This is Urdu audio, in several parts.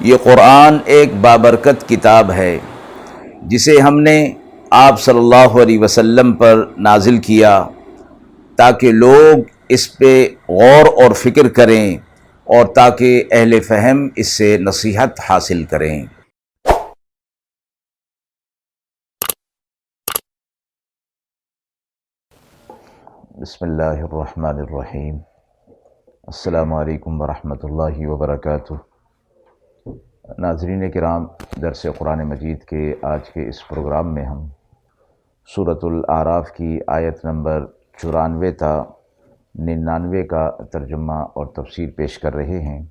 یہ قرآن ایک بابرکت کتاب ہے جسے ہم نے آپ صلی اللہ علیہ وسلم پر نازل کیا تاکہ لوگ اس پہ غور اور فکر کریں اور تاکہ اہل فہم اس سے نصیحت حاصل کریں۔ بسم اللہ الرحمن الرحیم۔ السلام علیکم ورحمۃ اللہ وبرکاتہ۔ ناظرین کرام، درس قرآن مجید کے آج کے اس پروگرام میں ہم سورۃ الاعراف کی آیت نمبر 94 تا 99 کا ترجمہ اور تفسیر پیش کر رہے ہیں،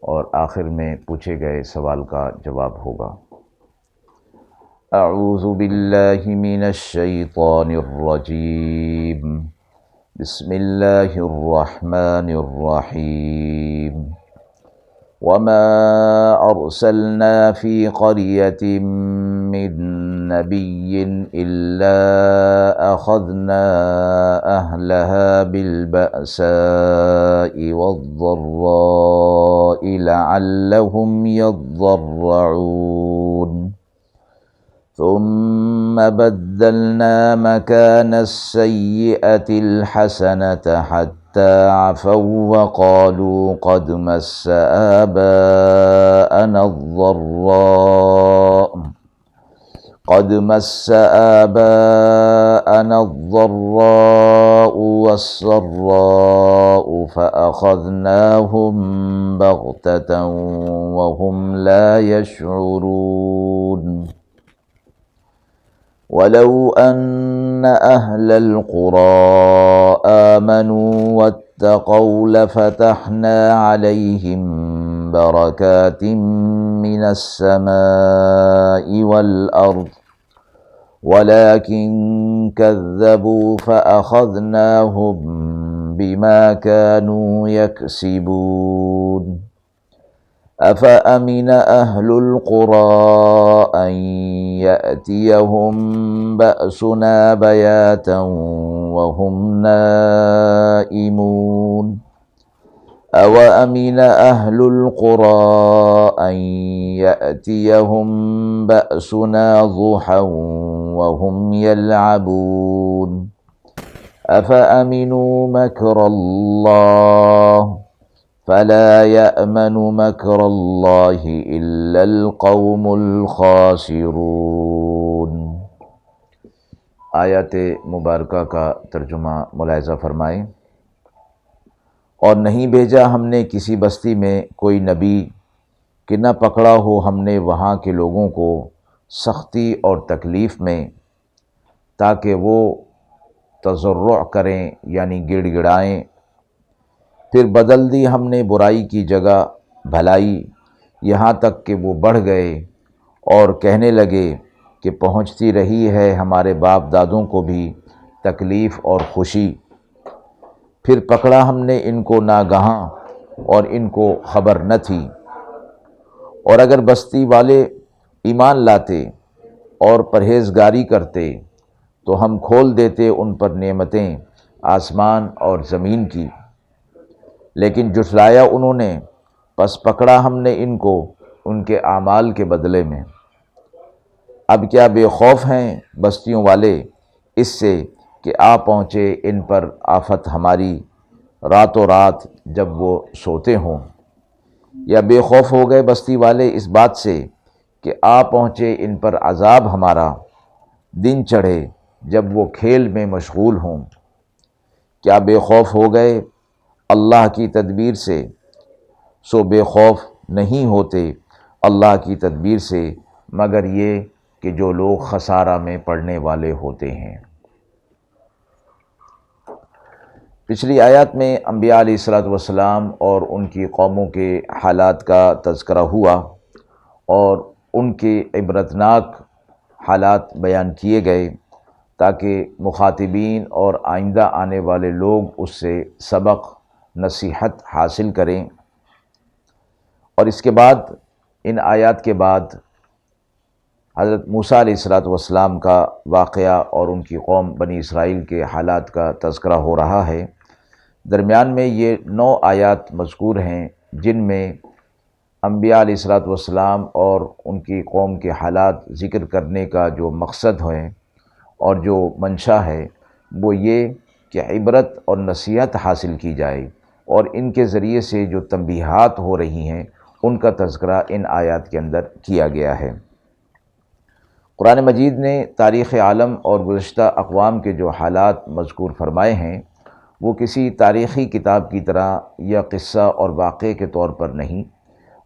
اور آخر میں پوچھے گئے سوال کا جواب ہوگا۔ اعوذ باللہ من الشیطان الرجیم، بسم اللہ الرحمن الرحیم۔ وما أرسلنا في قرية من نبي إلا أخذنا أهلها بالبأساء والضراء لعلهم يضرعون ثم بدلنا مكان السيئة الحسنة حتى عفوا وقالوا قد مس آباءنا الضراء والسراء فأخذناهم بغتة وهم لا يشعرون ولو أن أهل القرى آمنوا واتقوا لفتحنا عليهم بركات من السماء والأرض ولكن كذبوا فأخذناهم بما كانوا يكسبون أفأمن أهل القرى أن يأتيهم بأسنا بياتا وهم نائمون أوأمن أهل القرى أن يأتيهم بأسنا ضحى وهم يلعبون أفأمنوا مكر الله فلا يأمن مكر الله إلا القوم الخاسرون۔ آیات مبارکہ کا ترجمہ ملاحظہ فرمائیں۔ اور نہیں بھیجا ہم نے کسی بستی میں کوئی نبی کہ نہ پکڑا ہو ہم نے وہاں کے لوگوں کو سختی اور تکلیف میں، تاکہ وہ تضرع کریں یعنی گڑ گڑائیں۔ پھر بدل دی ہم نے برائی کی جگہ بھلائی، یہاں تک کہ وہ بڑھ گئے اور کہنے لگے کہ پہنچتی رہی ہے ہمارے باپ دادوں کو بھی تکلیف اور خوشی۔ پھر پکڑا ہم نے ان کو ناگہاں اور ان کو خبر نہ تھی، اور اگر بستی والے ایمان لاتے اور پرہیزگاری کرتے تو ہم کھول دیتے ان پر نعمتیں آسمان اور زمین کی، لیکن جھٹلایا انہوں نے، پس پکڑا ہم نے ان کو ان کے اعمال کے بدلے میں۔ اب کیا بے خوف ہیں بستیوں والے اس سے کہ آ پہنچے ان پر آفت ہماری راتوں رات جب وہ سوتے ہوں، یا بے خوف ہو گئے بستی والے اس بات سے کہ آ پہنچے ان پر عذاب ہمارا دن چڑھے جب وہ کھیل میں مشغول ہوں۔ کیا بے خوف ہو گئے اللہ کی تدبیر سے؟ سو بے خوف نہیں ہوتے اللہ کی تدبیر سے مگر یہ کہ جو لوگ خسارہ میں پڑنے والے ہوتے ہیں۔ پچھلی آیات میں انبیاء علیہ الصلوۃ والسلام اور ان کی قوموں کے حالات کا تذکرہ ہوا اور ان کے عبرتناک حالات بیان کیے گئے تاکہ مخاطبین اور آئندہ آنے والے لوگ اس سے سبق نصیحت حاصل کریں۔ اور اس کے بعد ان آیات کے بعد حضرت موسیٰ علیہ السلام کا واقعہ اور ان کی قوم بنی اسرائیل کے حالات کا تذکرہ ہو رہا ہے۔ درمیان میں یہ 9 آیات مذکور ہیں جن میں انبیاء علیہ الصلوۃ والسلام اور ان کی قوم کے حالات ذکر کرنے کا جو مقصد ہے اور جو منشا ہے وہ یہ کہ عبرت اور نصیحت حاصل کی جائے، اور ان کے ذریعے سے جو تنبیہات ہو رہی ہیں ان کا تذکرہ ان آیات کے اندر کیا گیا ہے۔ قرآن مجید نے تاریخ عالم اور گزشتہ اقوام کے جو حالات مذکور فرمائے ہیں وہ کسی تاریخی کتاب کی طرح یا قصہ اور واقعے کے طور پر نہیں،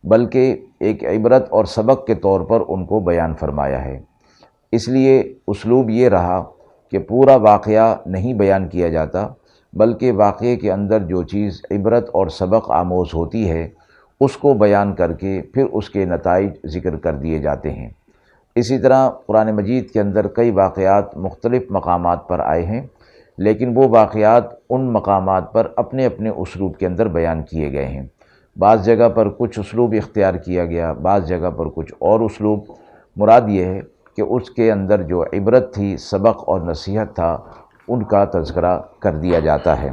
بلکہ ایک عبرت اور سبق کے طور پر ان کو بیان فرمایا ہے۔ اس لیے اسلوب یہ رہا کہ پورا واقعہ نہیں بیان کیا جاتا، بلکہ واقعے کے اندر جو چیز عبرت اور سبق آموز ہوتی ہے اس کو بیان کر کے پھر اس کے نتائج ذکر کر دیے جاتے ہیں۔ اسی طرح قرآن مجید کے اندر کئی واقعات مختلف مقامات پر آئے ہیں، لیکن وہ واقعات ان مقامات پر اپنے اپنے اسلوب کے اندر بیان کیے گئے ہیں۔ بعض جگہ پر کچھ اسلوب اختیار کیا گیا، بعض جگہ پر کچھ اور اسلوب۔ مراد یہ ہے کہ اس کے اندر جو عبرت تھی، سبق اور نصیحت تھا، ان کا تذکرہ کر دیا جاتا ہے۔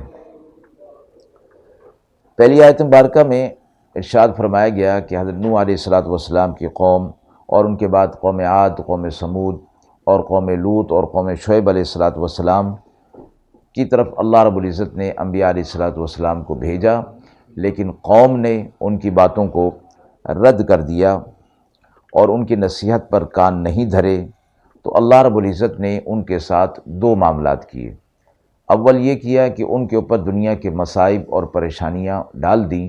پہلی آیت مبارکہ میں ارشاد فرمایا گیا کہ حضرت نوح علیہ الصلوۃ والسلام کی قوم اور ان کے بعد قوم عاد، قوم سمود اور قوم لوط اور قوم شعیب علیہ الصلوۃ والسلام کی طرف اللہ رب العزت نے انبیاء علیہ الصلوۃ والسلام کو بھیجا، لیکن قوم نے ان کی باتوں کو رد کر دیا اور ان کی نصیحت پر کان نہیں دھرے، تو اللہ رب العزت نے ان کے ساتھ دو معاملات کیے۔ اول یہ کیا کہ ان کے اوپر دنیا کے مصائب اور پریشانیاں ڈال دیں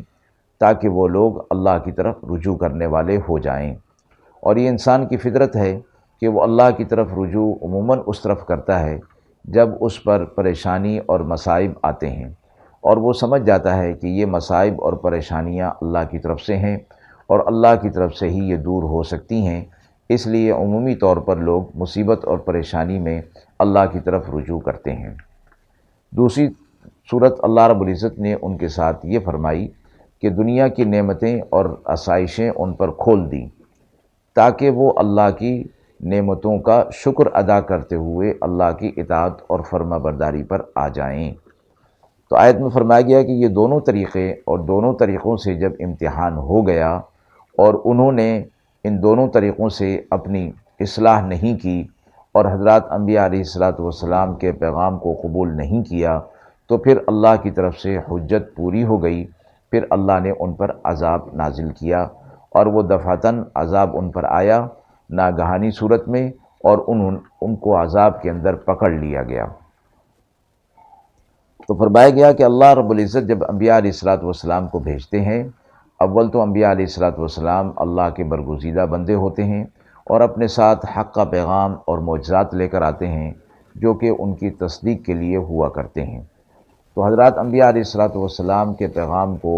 تاکہ وہ لوگ اللہ کی طرف رجوع کرنے والے ہو جائیں، اور یہ انسان کی فطرت ہے کہ وہ اللہ کی طرف رجوع عموماً اس طرف کرتا ہے جب اس پر پریشانی اور مصائب آتے ہیں، اور وہ سمجھ جاتا ہے کہ یہ مصائب اور پریشانیاں اللہ کی طرف سے ہیں اور اللہ کی طرف سے ہی یہ دور ہو سکتی ہیں، اس لیے عمومی طور پر لوگ مصیبت اور پریشانی میں اللہ کی طرف رجوع کرتے ہیں۔ دوسری صورت اللہ رب العزت نے ان کے ساتھ یہ فرمائی کہ دنیا کی نعمتیں اور آسائشیں ان پر کھول دیں تاکہ وہ اللہ کی نعمتوں کا شکر ادا کرتے ہوئے اللہ کی اطاعت اور فرما برداری پر آ جائیں۔ تو آیت میں فرمایا گیا کہ یہ دونوں طریقے اور دونوں طریقوں سے جب امتحان ہو گیا اور انہوں نے ان دونوں طریقوں سے اپنی اصلاح نہیں کی اور حضرات انبیاء علیہ الصلوۃ والسلام کے پیغام کو قبول نہیں کیا، تو پھر اللہ کی طرف سے حجت پوری ہو گئی، پھر اللہ نے ان پر عذاب نازل کیا، اور وہ دفعتاً عذاب ان پر آیا ناگہانی صورت میں، اور ان کو عذاب کے اندر پکڑ لیا گیا۔ تو فرمایا گیا کہ اللہ رب العزت جب انبیاء علیہ الصلوۃ والسلام کو بھیجتے ہیں، اول تو انبیاء علیہ الصلوۃ والسلام اللہ کے برگزیدہ بندے ہوتے ہیں اور اپنے ساتھ حق کا پیغام اور معجزات لے کر آتے ہیں جو کہ ان کی تصدیق کے لیے ہوا کرتے ہیں۔ تو حضرات انبیاء علیہ الصلوۃ والسلام کے پیغام کو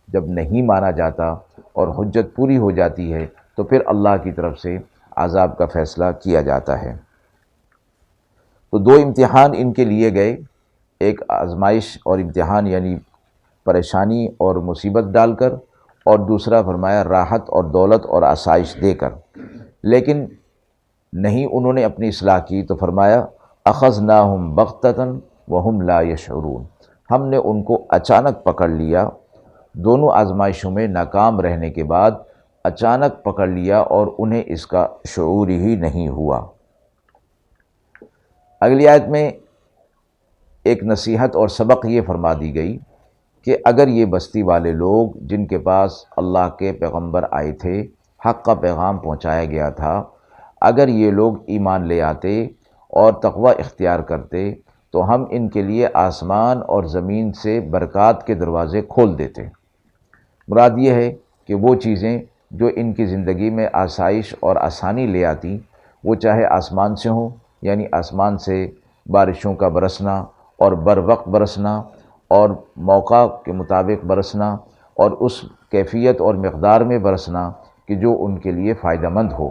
جب نہیں مانا جاتا اور حجت پوری ہو جاتی ہے تو پھر اللہ کی طرف سے عذاب کا فیصلہ کیا جاتا ہے۔ تو دو امتحان ان کے لیے گئے، ایک آزمائش اور امتحان یعنی پریشانی اور مصیبت ڈال کر، اور دوسرا فرمایا راحت اور دولت اور آسائش دے کر، لیکن نہیں انہوں نے اپنی اصلاح کی، تو فرمایا اخذناہم بغتۃ وہم لا یشعرون، ہم نے ان کو اچانک پکڑ لیا، دونوں آزمائشوں میں ناکام رہنے کے بعد اچانک پکڑ لیا اور انہیں اس کا شعور ہی نہیں ہوا۔ اگلی آیت میں ایک نصیحت اور سبق یہ فرما دی گئی کہ اگر یہ بستی والے لوگ جن کے پاس اللہ کے پیغمبر آئے تھے، حق کا پیغام پہنچایا گیا تھا، اگر یہ لوگ ایمان لے آتے اور تقوی اختیار کرتے تو ہم ان کے لیے آسمان اور زمین سے برکات کے دروازے کھول دیتے۔ مراد یہ ہے کہ وہ چیزیں جو ان کی زندگی میں آسائش اور آسانی لے آتی، وہ چاہے آسمان سے ہوں، یعنی آسمان سے بارشوں کا برسنا اور بر وقت برسنا اور موقع کے مطابق برسنا اور اس کیفیت اور مقدار میں برسنا کہ جو ان کے لیے فائدہ مند ہو،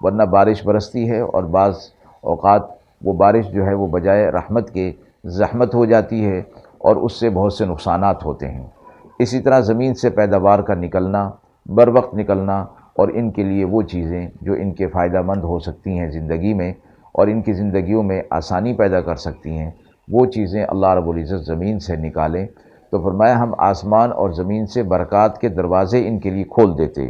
ورنہ بارش برستی ہے اور بعض اوقات وہ بارش جو ہے وہ بجائے رحمت کے زحمت ہو جاتی ہے اور اس سے بہت سے نقصانات ہوتے ہیں۔ اسی طرح زمین سے پیداوار کا نکلنا، بر وقت نکلنا، اور ان کے لیے وہ چیزیں جو ان کے فائدہ مند ہو سکتی ہیں زندگی میں اور ان کی زندگیوں میں آسانی پیدا کر سکتی ہیں، وہ چیزیں اللہ رب العزت زمین سے نکالیں تو فرمایا ہم آسمان اور زمین سے برکات کے دروازے ان کے لیے کھول دیتے،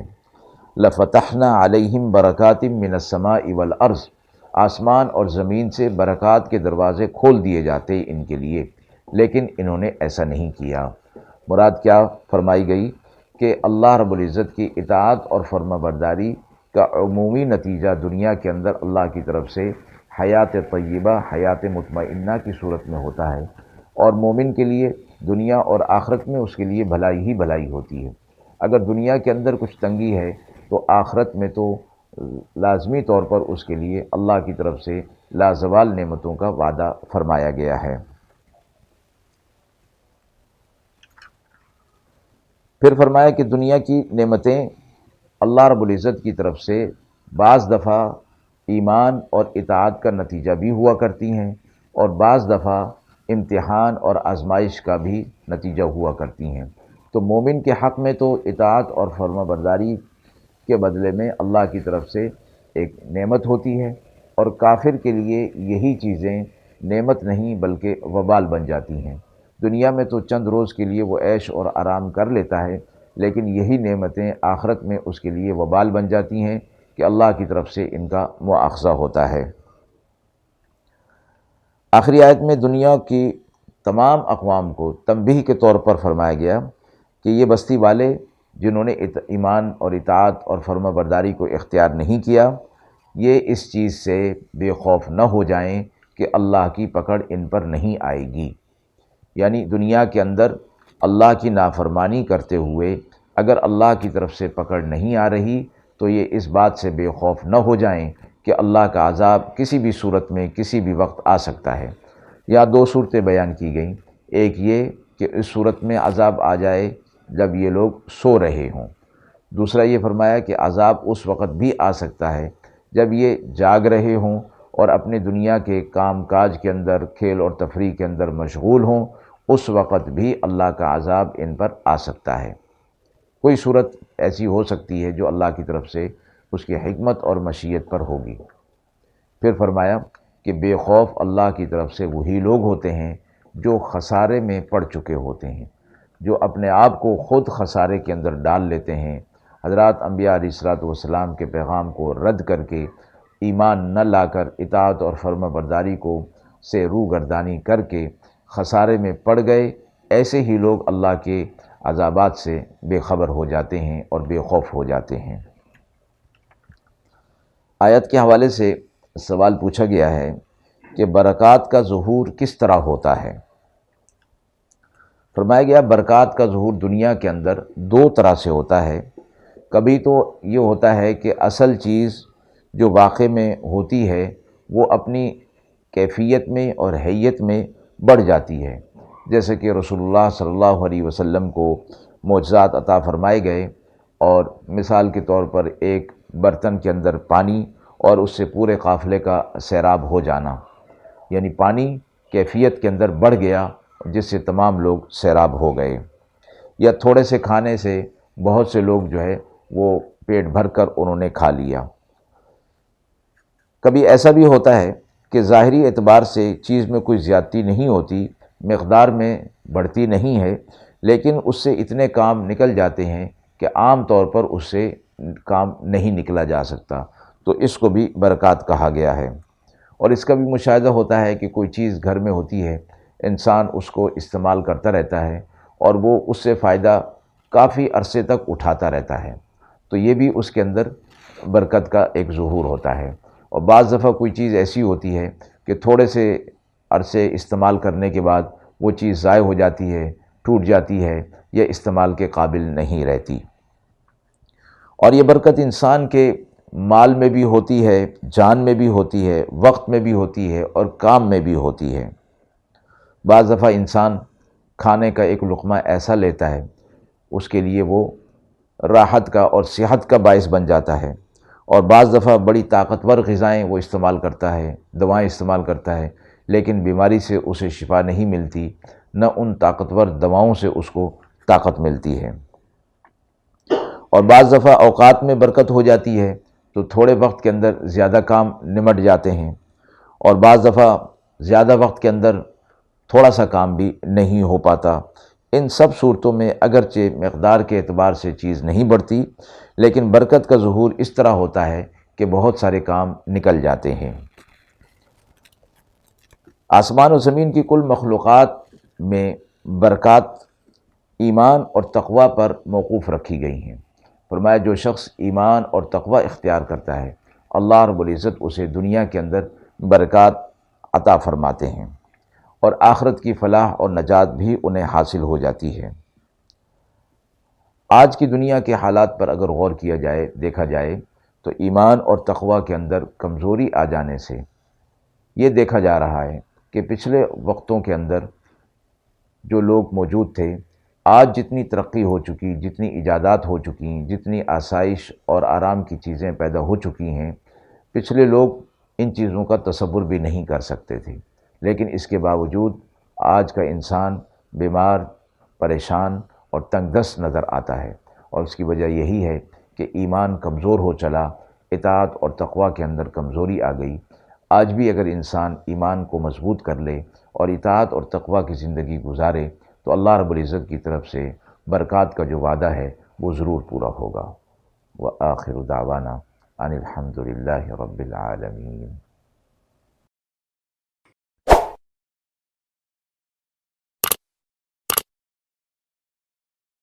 لفتحنا علیہم برکات من السماء والارض، آسمان اور زمین سے برکات کے دروازے کھول دیے جاتے ان کے لیے، لیکن انہوں نے ایسا نہیں کیا۔ مراد کیا فرمائی گئی کہ اللہ رب العزت کی اطاعت اور فرما برداری کا عمومی نتیجہ دنیا کے اندر اللہ کی طرف سے حیات طیبہ، حیات مطمئنہ کی صورت میں ہوتا ہے، اور مومن کے لیے دنیا اور آخرت میں اس کے لیے بھلائی ہی بھلائی ہوتی ہے۔ اگر دنیا کے اندر کچھ تنگی ہے تو آخرت میں تو لازمی طور پر اس کے لیے اللہ کی طرف سے لازوال نعمتوں کا وعدہ فرمایا گیا ہے۔ پھر فرمایا کہ دنیا کی نعمتیں اللہ رب العزت کی طرف سے بعض دفعہ ایمان اور اطاعت کا نتیجہ بھی ہوا کرتی ہیں، اور بعض دفعہ امتحان اور آزمائش کا بھی نتیجہ ہوا کرتی ہیں۔ تو مومن کے حق میں تو اطاعت اور فرما برداری کے بدلے میں اللہ کی طرف سے ایک نعمت ہوتی ہے، اور کافر کے لیے یہی چیزیں نعمت نہیں بلکہ وبال بن جاتی ہیں۔ دنیا میں تو چند روز کے لیے وہ عیش اور آرام کر لیتا ہے، لیکن یہی نعمتیں آخرت میں اس کے لیے وبال بن جاتی ہیں کہ اللہ کی طرف سے ان کا مواخذہ ہوتا ہے۔ آخری آیت میں دنیا کی تمام اقوام کو تنبیہ کے طور پر فرمایا گیا کہ یہ بستی والے جنہوں نے ایمان اور اطاعت اور فرما برداری کو اختیار نہیں کیا، یہ اس چیز سے بے خوف نہ ہو جائیں کہ اللہ کی پکڑ ان پر نہیں آئے گی۔ یعنی دنیا کے اندر اللہ کی نافرمانی کرتے ہوئے اگر اللہ کی طرف سے پکڑ نہیں آ رہی تو یہ اس بات سے بے خوف نہ ہو جائیں کہ اللہ کا عذاب کسی بھی صورت میں کسی بھی وقت آ سکتا ہے۔ یا دو صورتیں بیان کی گئیں، ایک یہ کہ اس صورت میں عذاب آ جائے جب یہ لوگ سو رہے ہوں، دوسرا یہ فرمایا کہ عذاب اس وقت بھی آ سکتا ہے جب یہ جاگ رہے ہوں اور اپنے دنیا کے کام کاج کے اندر، کھیل اور تفریح کے اندر مشغول ہوں، اس وقت بھی اللہ کا عذاب ان پر آ سکتا ہے۔ کوئی صورت ایسی ہو سکتی ہے جو اللہ کی طرف سے اس کی حکمت اور مشیت پر ہوگی۔ پھر فرمایا کہ بے خوف اللہ کی طرف سے وہی لوگ ہوتے ہیں جو خسارے میں پڑ چکے ہوتے ہیں، جو اپنے آپ کو خود خسارے کے اندر ڈال لیتے ہیں۔ حضرات انبیاء علیہ الصلوۃ والسلام کے پیغام کو رد کر کے، ایمان نہ لا کر، اطاعت اور فرما برداری کو سے روگردانی کر کے خسارے میں پڑ گئے، ایسے ہی لوگ اللہ کے عذابات سے بے خبر ہو جاتے ہیں اور بے خوف ہو جاتے ہیں۔ آیت کے حوالے سے سوال پوچھا گیا ہے کہ برکات کا ظہور کس طرح ہوتا ہے؟ فرمایا گیا برکات کا ظہور دنیا کے اندر دو طرح سے ہوتا ہے۔ کبھی تو یہ ہوتا ہے کہ اصل چیز جو واقع میں ہوتی ہے وہ اپنی کیفیت میں اور حیت میں بڑھ جاتی ہے، جیسے کہ رسول اللہ صلی اللہ علیہ وسلم کو معجزات عطا فرمائے گئے، اور مثال کے طور پر ایک برتن کے اندر پانی اور اس سے پورے قافلے کا سیراب ہو جانا، یعنی پانی کیفیت کے اندر بڑھ گیا جس سے تمام لوگ سیراب ہو گئے، یا تھوڑے سے کھانے سے بہت سے لوگ جو ہے وہ پیٹ بھر کر انہوں نے کھا لیا۔ کبھی ایسا بھی ہوتا ہے کہ ظاہری اعتبار سے چیز میں کوئی زیادتی نہیں ہوتی، مقدار میں بڑھتی نہیں ہے، لیکن اس سے اتنے کام نکل جاتے ہیں کہ عام طور پر اس سے کام نہیں نکلا جا سکتا، تو اس کو بھی برکات کہا گیا ہے۔ اور اس کا بھی مشاہدہ ہوتا ہے کہ کوئی چیز گھر میں ہوتی ہے، انسان اس کو استعمال کرتا رہتا ہے اور وہ اس سے فائدہ کافی عرصے تک اٹھاتا رہتا ہے، تو یہ بھی اس کے اندر برکت کا ایک ظہور ہوتا ہے۔ اور بعض دفعہ کوئی چیز ایسی ہوتی ہے کہ تھوڑے سے عرصے استعمال کرنے کے بعد وہ چیز ضائع ہو جاتی ہے، ٹوٹ جاتی ہے، یا استعمال کے قابل نہیں رہتی۔ اور یہ برکت انسان کے مال میں بھی ہوتی ہے، جان میں بھی ہوتی ہے، وقت میں بھی ہوتی ہے، اور کام میں بھی ہوتی ہے۔ بعض دفعہ انسان کھانے کا ایک لقمہ ایسا لیتا ہے، اس کے لیے وہ راحت کا اور صحت کا باعث بن جاتا ہے، اور بعض دفعہ بڑی طاقتور غذائیں وہ استعمال کرتا ہے، دوائیں استعمال کرتا ہے، لیکن بیماری سے اسے شفا نہیں ملتی، نہ ان طاقتور دواؤں سے اس کو طاقت ملتی ہے۔ اور بعض دفعہ اوقات میں برکت ہو جاتی ہے تو تھوڑے وقت کے اندر زیادہ کام نمٹ جاتے ہیں، اور بعض دفعہ زیادہ وقت کے اندر تھوڑا سا کام بھی نہیں ہو پاتا، ان سب صورتوں میں اگرچہ مقدار کے اعتبار سے چیز نہیں بڑھتی، لیکن برکت کا ظہور اس طرح ہوتا ہے کہ بہت سارے کام نکل جاتے ہیں۔ آسمان و زمین کی کل مخلوقات میں برکات ایمان اور تقوی پر موقوف رکھی گئی ہیں۔ فرمایا جو شخص ایمان اور تقوی اختیار کرتا ہے، اللہ رب العزت اسے دنیا کے اندر برکات عطا فرماتے ہیں، اور آخرت کی فلاح اور نجات بھی انہیں حاصل ہو جاتی ہے۔ آج کی دنیا کے حالات پر اگر غور کیا جائے، دیکھا جائے تو ایمان اور تقوی کے اندر کمزوری آ جانے سے یہ دیکھا جا رہا ہے کہ پچھلے وقتوں کے اندر جو لوگ موجود تھے، آج جتنی ترقی ہو چکی، جتنی ایجادات ہو چکی، جتنی آسائش اور آرام کی چیزیں پیدا ہو چکی ہیں، پچھلے لوگ ان چیزوں کا تصور بھی نہیں کر سکتے تھے، لیکن اس کے باوجود آج کا انسان بیمار، پریشان اور تنگ دست نظر آتا ہے، اور اس کی وجہ یہی ہے کہ ایمان کمزور ہو چلا، اطاعت اور تقوی کے اندر کمزوری آ گئی۔ آج بھی اگر انسان ایمان کو مضبوط کر لے اور اطاعت اور تقوی کی زندگی گزارے تو اللہ رب العزت کی طرف سے برکات کا جو وعدہ ہے وہ ضرور پورا ہوگا۔ وآخر دعوانا ان الحمد للہ رب العالمین۔